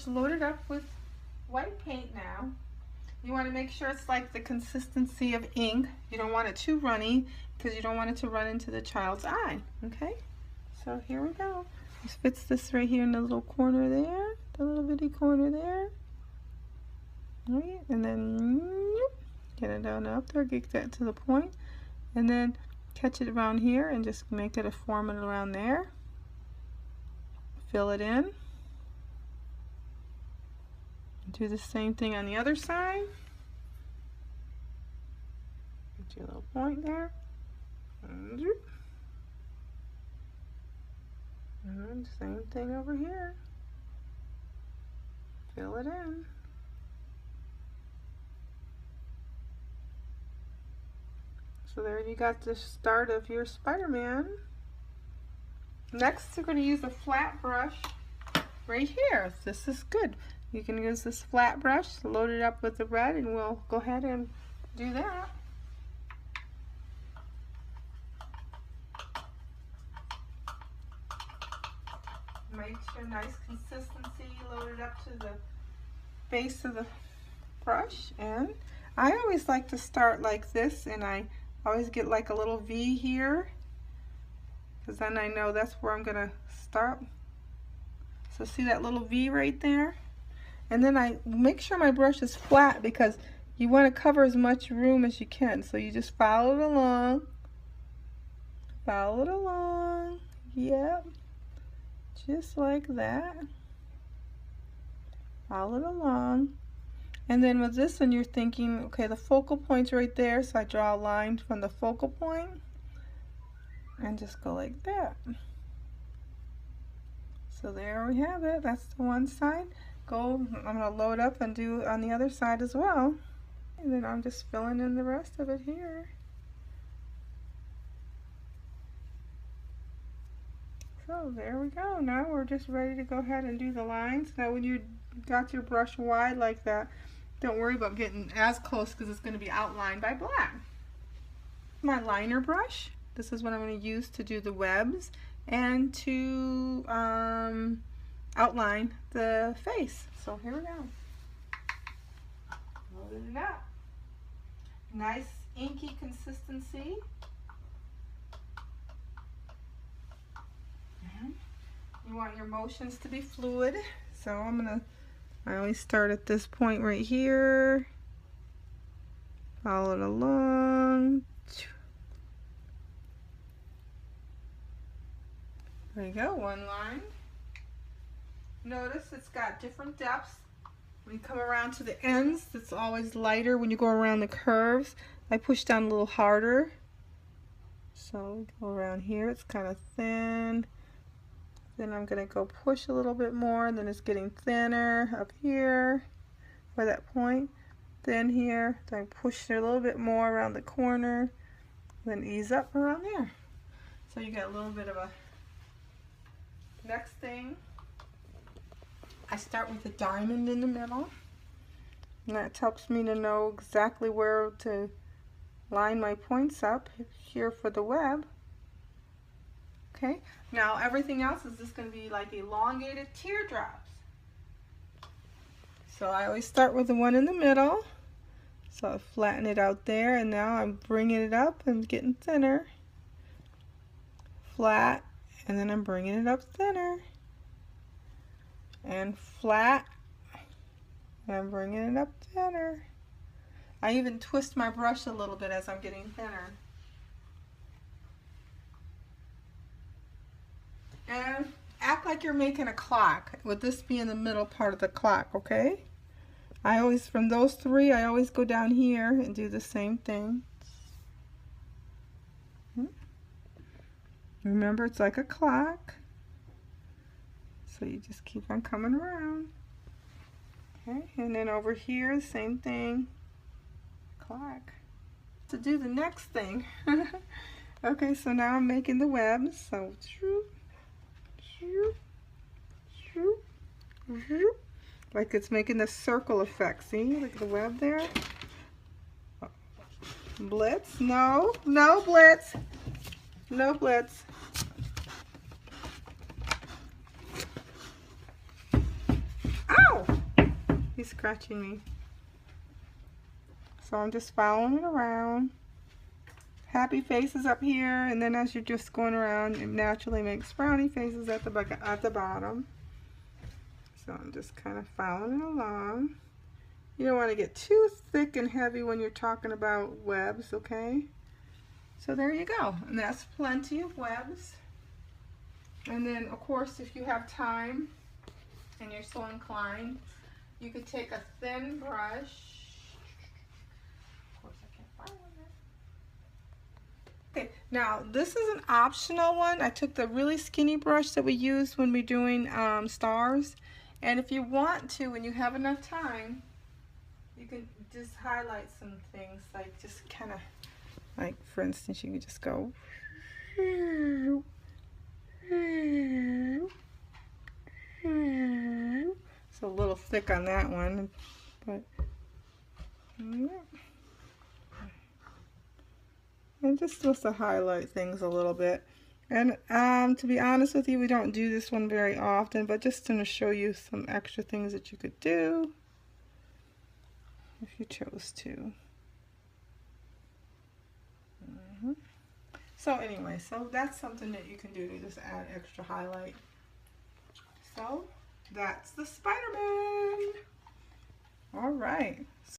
Load it up with white paint now. You want to make sure it's like the consistency of ink. You don't want it too runny because you don't want it to run into the child's eye. Okay, so here we go. Just fits this right here in the little corner there, the little bitty corner there. All right, and then get it down up there, get that to the point, and then catch it around here and just make it a form around there. Fill it in. Do the same thing on the other side. Get your little point there. And same thing over here. Fill it in. So there you got the start of your Spider-Man. Next, we're going to use a flat brush right here. This is good. You can use this flat brush, load it up with the red, and we'll go ahead and do that. Make sure nice consistency, load it up to the base of the brush. And I always like to start like this, and I always get like a little V here, because then I know that's where I'm going to start. So see that little V right there? And then I make sure my brush is flat because you want to cover as much room as you can. So you just follow it along. Follow it along. Yep. Just like that. Follow it along. And then with this one, you're thinking, okay, the focal point's right there. So I draw a line from the focal point and just go like that. So there we have it. That's the one side. I'm going to load up and do on the other side as well. And then I'm just filling in the rest of it here. So there we go. Now we're just ready to go ahead and do the lines. Now when you got your brush wide like that, don't worry about getting as close because it's going to be outlined by black. My liner brush. This is what I'm going to use to do the webs and to outline the face. So here we go. Load it up. Nice inky consistency. And you want your motions to be fluid. So I always start at this point right here. Follow it along. There you go, one line. Notice it's got different depths. When you come around to the ends, it's always lighter. When you go around the curves, I push down a little harder. So go around here, it's kind of thin. Then I'm going to go push a little bit more, and then it's getting thinner up here by that point. Thin here, then push it a little bit more around the corner, then ease up around there. So you get a little bit of a... Next thing, I start with a diamond in the middle, and that helps me to know exactly where to line my points up here for the web. Okay, now everything else is just going to be like elongated teardrops. So I always start with the one in the middle. So I flatten it out there, and now I'm bringing it up and getting thinner. Flat, and then I'm bringing it up thinner. And flat, and I'm bringing it up thinner. I even twist my brush a little bit as I'm getting thinner. And act like you're making a clock, with this being the middle part of the clock, okay? I always, from those three, I always go down here and do the same thing. Remember, it's like a clock. So you just keep on coming around. Okay, and then over here, the same thing. Clock. To do the next thing. Okay, so now I'm making the webs. So, like it's making the circle effect. See, look at the web there. Blitz? No, no blitz. No blitz. Ow! He's scratching me. So I'm just following it around. Happy faces up here, and then as you're just going around, it naturally makes frowny faces at the bottom. So I'm just kind of following it along. You don't want to get too thick and heavy when you're talking about webs, okay? So there you go, and that's plenty of webs. And then, of course, if you have time and you're so inclined, you could take a thin brush. Of course, I can't find one there. Okay, now this is an optional one. I took the really skinny brush that we used when we're doing stars. And if you want to, when you have enough time, you can just highlight some things, like just kind of, like for instance, you can just go. So a little thick on that one, but I'm just supposed to highlight things a little bit. And to be honest with you, we don't do this one very often, but just to show you some extra things that you could do if you chose to. So anyway, so that's something that you can do to just add extra highlight. So that's the Spider-Man. All right.